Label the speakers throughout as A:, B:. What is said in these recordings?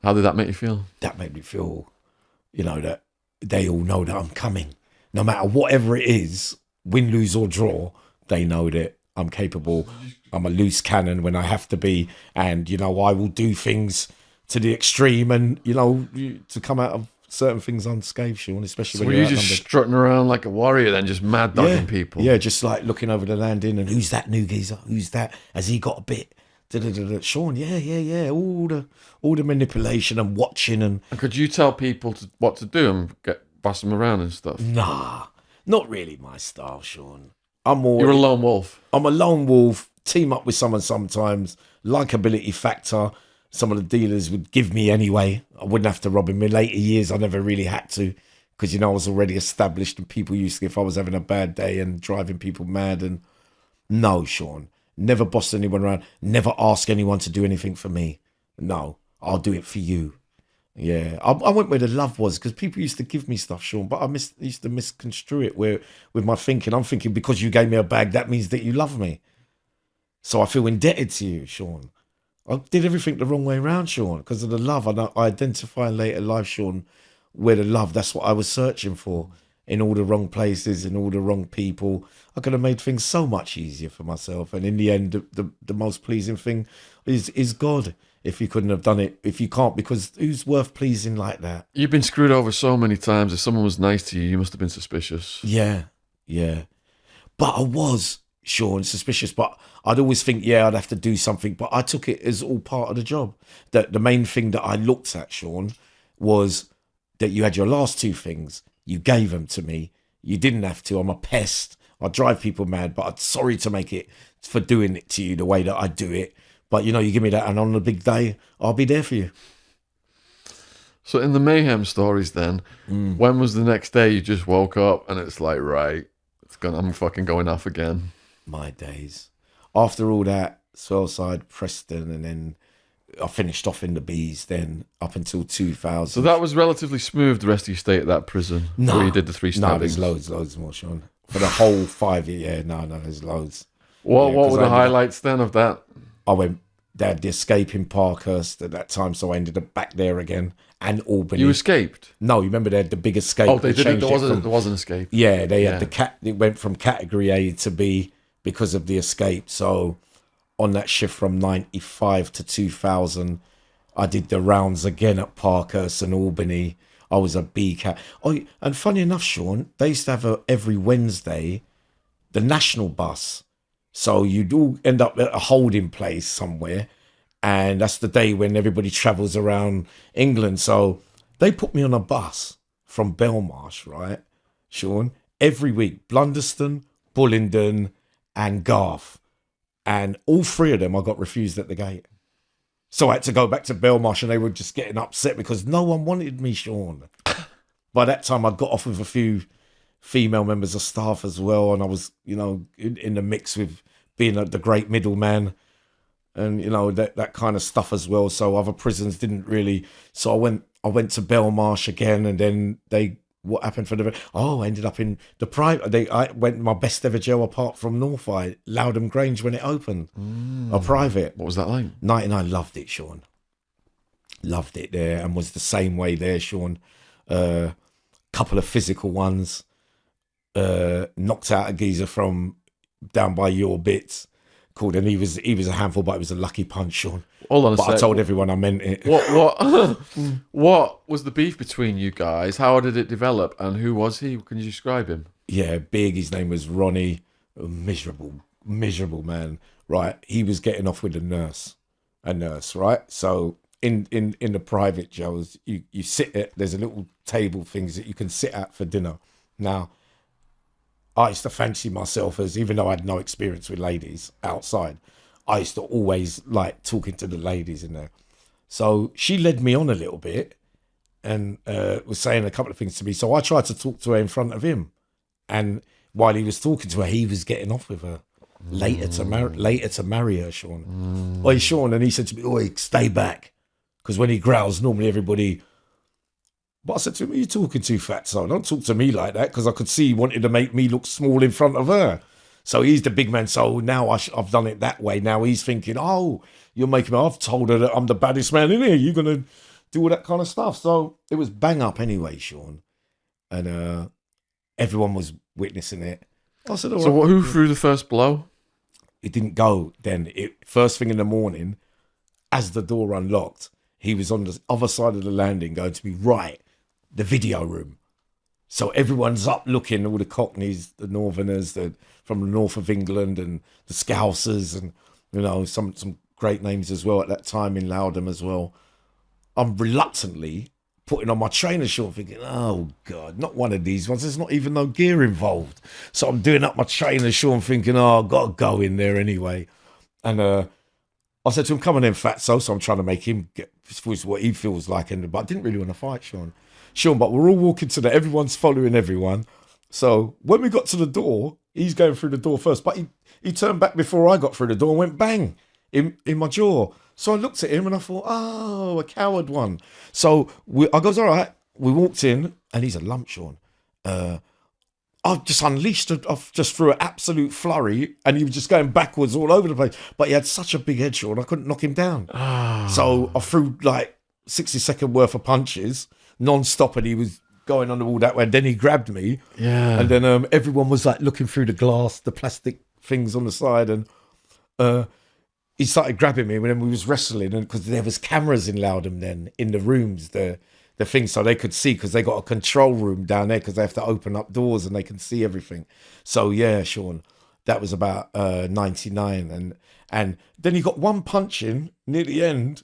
A: How did that make you feel?
B: That made me feel, that they all know that I'm coming. No matter whatever it is, win, lose or draw, they know that I'm capable. I'm a loose cannon when I have to be. And, I will do things to the extreme and, to come out of certain things unscathed, Shaun, especially
A: So
B: when
A: were
B: you're
A: you just
B: outnumbered.
A: strutting around like a warrior then, just mad dogging people?
B: Yeah, just like looking over the landing and who's that new geezer? Who's that? Has he got a bit? Da-da-da-da. Shaun, yeah. All the manipulation and watching and
A: And could you tell people what to do and boss them around and stuff?
B: nah, not really my style, Shaun. I'm more.
A: You're a lone wolf.
B: I'm a lone wolf. Team up with someone sometimes. Likability factor. Some of the dealers would give me anyway. I wouldn't have to rob him. In later years, I never really had to because, I was already established and people used to, if I was having a bad day and driving people mad. And no, Shaun, never boss anyone around. Never ask anyone to do anything for me. No, I'll do it for you. Yeah, I went where the love was because people used to give me stuff, Shaun, but used to misconstrue it where with my thinking. I'm thinking because you gave me a bag, that means that you love me. So I feel indebted to you, Shaun. I did everything the wrong way around, Shaun, because of the love. And I identify in later life, Shaun, where the love, that's what I was searching for in all the wrong places, in all the wrong people. I could have made things so much easier for myself. And in the end, the most pleasing thing is God. If you couldn't have done it, if you can't, because who's worth pleasing like that?
A: You've been screwed over so many times. If someone was nice to you, you must have been suspicious.
B: Yeah. But I was, Shaun, suspicious, but I'd always think, I'd have to do something. But I took it as all part of the job. That the main thing that I looked at, Shaun, was that you had your last two things. You gave them to me. You didn't have to. I'm a pest. I drive people mad, but I'm sorry to make it for doing it to you the way that I do it. But, you give me that, and on a big day, I'll be there for you.
A: So in the mayhem stories then, when was the next day you just woke up and it's like, right, I'm fucking going off again?
B: My days. After all that, Swellside, Preston, and then I finished off in the Bees then up until 2000.
A: So that was relatively smooth the rest of your stay at that prison? Where you did the 3 stabbings?
B: No, there's loads more, Shaun. For the whole 5 years, no, there's loads.
A: What were the highlights then of that?
B: They had the escape in Parkhurst at that time, so I ended up back there again. And Albany.
A: You escaped?
B: No, you remember they had the big escape.
A: Oh, they did. There was an escape.
B: Yeah, they had it went from category A to B because of the escape. So on that shift from 95 to 2000, I did the rounds again at Parkhurst and Albany. I was a B cat. Oh, and funny enough, Shaun, they used to have every Wednesday the national bus. So you'd all end up at a holding place somewhere. And that's the day when everybody travels around England. So they put me on a bus from Belmarsh, right, Shaun, every week. Blunderston, Bullingdon and Garth. And all three of them I got refused at the gate. So I had to go back to Belmarsh and they were just getting upset because no one wanted me, Shaun. By that time I'd got off with a few female members of staff as well. And I was, in the mix with being the great middleman. And that kind of stuff as well. So other prisons didn't really. So I went to Belmarsh again, and then what happened for the? Oh, I ended up in the private. I went to my best ever jail apart from Northfire, Loudham Grange when it opened. A private.
A: What was that like?
B: 99, loved it, Shaun. Loved it there, and was the same way there, Shaun. Couple of physical ones. Knocked out a geezer from down by your bits. Called, and he was a handful, but it was a lucky punch, Shaun.
A: Hold on a
B: but
A: sec.
B: I told everyone I meant it.
A: What was the beef between you guys? How did it develop? And who was he? Can you describe him?
B: Yeah, big. His name was Ronnie. A miserable man. Right. He was getting off with a nurse, right? So in the private jails, you sit at, there's a little table things that you can sit at for dinner. Now, I used to fancy myself as, even though I had no experience with ladies outside, I used to always like talking to the ladies in there. So she led me on a little bit and was saying a couple of things to me. So I tried to talk to her in front of him. And while he was talking to her, he was getting off with her. Later to marry her, Shaun. Oi, Shaun, and he said to me, oi, stay back. Because when he growls, normally everybody... But I said to him, who are you talking to, fatso? Don't talk to me like that, because I could see he wanted to make me look small in front of her. So he's the big man. So now I've done it that way. Now he's thinking, oh, you're making me... I've told her that I'm the baddest man in here. You're going to do all that kind of stuff. So it was bang up anyway, Shaun. And everyone was witnessing it. I said, all
A: So
B: right.
A: who threw the first blow?
B: It didn't go then. First thing in the morning, as the door unlocked, he was on the other side of the landing going to be the video room. So everyone's up looking, all the Cockneys, the Northerners, from the north of England, and the Scousers, and some great names as well at that time in Loudham as well. I'm reluctantly putting on my trainer short, thinking, oh God, not one of these ones. There's not even no gear involved. So I'm doing up my trainer short, thinking, oh, I've got to go in there anyway. And I said to him, come on in, fatso. So I'm trying to make him get what he feels like. But I didn't really want to fight Shaun, but we're all walking to everyone's following everyone. So when we got to the door, he's going through the door first, but he turned back before I got through the door and went bang in my jaw. So I looked at him and I thought, oh, a coward one. So I goes, all right. We walked in and he's a lump, Shaun. I've just I've just threw an absolute flurry and he was just going backwards all over the place. But he had such a big head, Shaun, I couldn't knock him down. So I threw like 60-second worth of punches non-stop and he was going on the wall that way. And then he grabbed me.
A: Yeah.
B: And then everyone was like looking through the glass, the plastic things on the side. And he started grabbing me when we was wrestling. And because there was cameras in Loudham then in the rooms, the thing, so they could see, because they got a control room down there because they have to open up doors and they can see everything. So yeah, Shaun, that was about 99. And then he got one punch in near the end.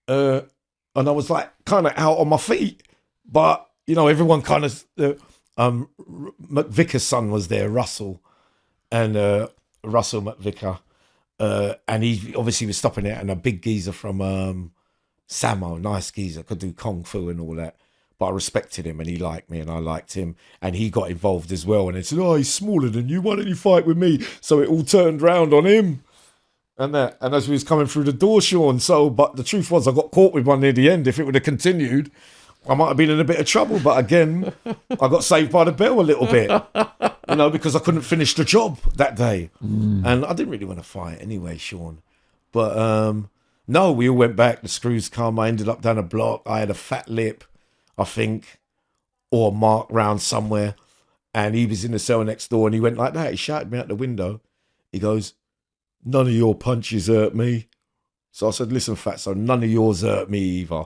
B: And I was like kind of out on my feet. But, everyone kind of, McVicker's son was there, Russell, and Russell McVicker. And he obviously was stopping it. And a big geezer from Samo, nice geezer, could do Kung Fu and all that. But I respected him and he liked me and I liked him. And he got involved as well. And he said, oh, he's smaller than you. Why don't you fight with me? So it all turned round on him. And as we was coming through the door, Shaun. But the truth was, I got caught with one near the end. If it would have continued, I might have been in a bit of trouble. But again, I got saved by the bell a little bit, because I couldn't finish the job that day. And I didn't really want to fight anyway, Shaun. But no, we all went back. The screws come. I ended up down a block. I had a fat lip, I think, or a mark round somewhere. And he was in the cell next door and he went like that. He shouted me out the window. He goes, none of your punches hurt me. So I said, listen, fatso, none of yours hurt me either.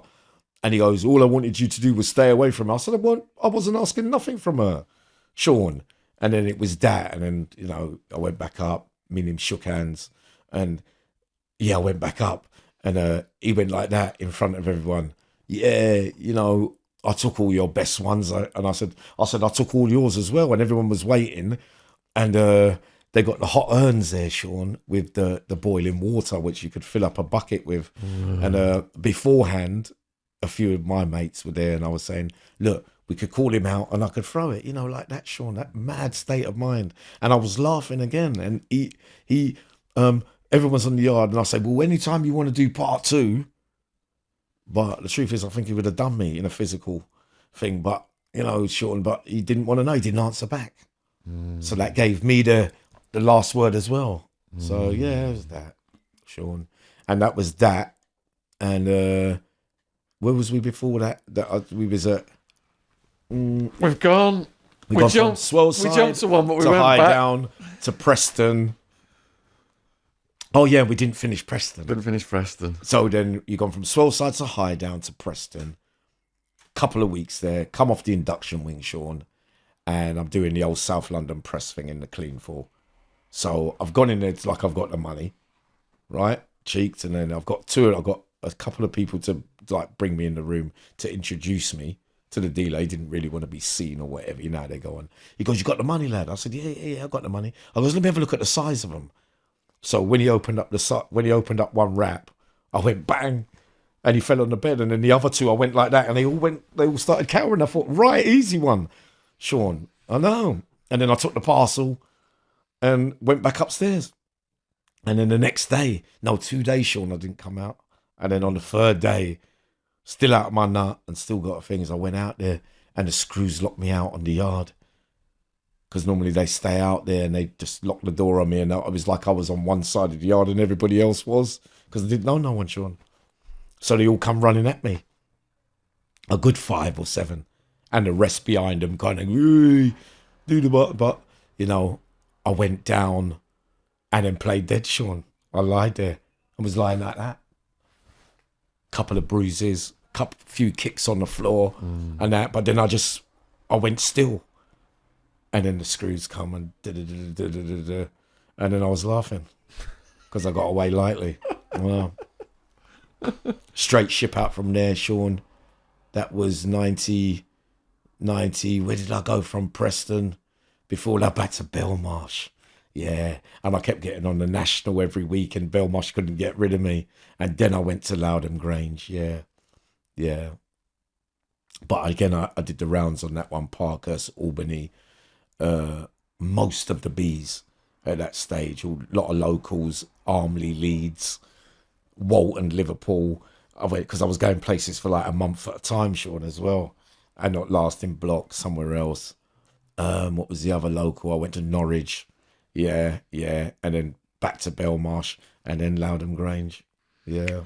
B: And he goes, all I wanted you to do was stay away from her. I said, I wasn't asking nothing from her, Shaun. And then it was that. And then, I went back up. Me and him shook hands. And yeah, I went back up. And he went like that in front of everyone. Yeah, I took all your best ones. And I said, I took all yours as well. And everyone was waiting. And they got the hot urns there, Shaun, with the boiling water, which you could fill up a bucket with. And beforehand, a few of my mates were there. And I was saying, look, we could call him out and I could throw it, like that, Shaun, that mad state of mind. And I was laughing again. And he everyone's on the yard. And I say, well, anytime you want to do part 2. But the truth is, I think he would have done me in a physical thing. But, Shaun, but he didn't want to know. He didn't answer back. So that gave me the last word as well. So, yeah, it was that, Shaun. And that was that. And where was we before that? We was at...
A: We've gone...
B: We jumped from Swellside
A: we jumped to one, but we
B: to
A: went
B: High
A: back.
B: Down to Preston. Oh, yeah, we didn't finish Preston. So then you've gone from Swellside to High Down to Preston. Couple of weeks there. Come off the induction wing, Shaun. And I'm doing the old South London press thing in the clean fall. So I've gone in there, it's like I've got the money, right? Cheeked. And then I've got a couple of people to like bring me in the room to introduce me to the dealer. He didn't really want to be seen or whatever. They go on. He goes, you got the money, lad? I said, yeah, I got the money. I goes, let me have a look at the size of them. So when he opened up one wrap, I went bang, and he fell on the bed. And then the other two, I went like that, and they all started cowering. I thought, right, easy one, Shaun. I know. And then I took the parcel and went back upstairs. And then the next day, 2 days, Shaun, I didn't come out. And then on the third day, still out of my nut and still got things, I went out there and the screws locked me out on the yard. Because normally they stay out there and they just lock the door on me. And it was like I was on one side of the yard and everybody else was. Because I didn't know no one, Shaun. So they all come running at me. a good 5 or 7, and the rest behind them kind of do the but you know, I went down and then played dead, Shaun. I lied there. I was lying like that. Couple of bruises, few kicks on the floor, and that. But then I went still, and then the screws come and and then I was laughing because I got away lightly. Wow. Straight ship out from there, Shaun. That was 90. Where did I go from Preston? Before that, back to Belmarsh. Yeah. And I kept getting on the national every week, and Belmarsh couldn't get rid of me. And then I went to Loudham Grange. Yeah. Yeah. But again, I did the rounds on that one, Parkhurst, Albany, most of the Bs at that stage, a lot of locals, Armley, Leeds, Walton, Liverpool. I went because I was going places for like a month at a time, Shaun, as well, and not lasting block somewhere else. What was the other local? I went to Norwich, yeah, and then back to Belmarsh, and then Loudham Grange, yeah.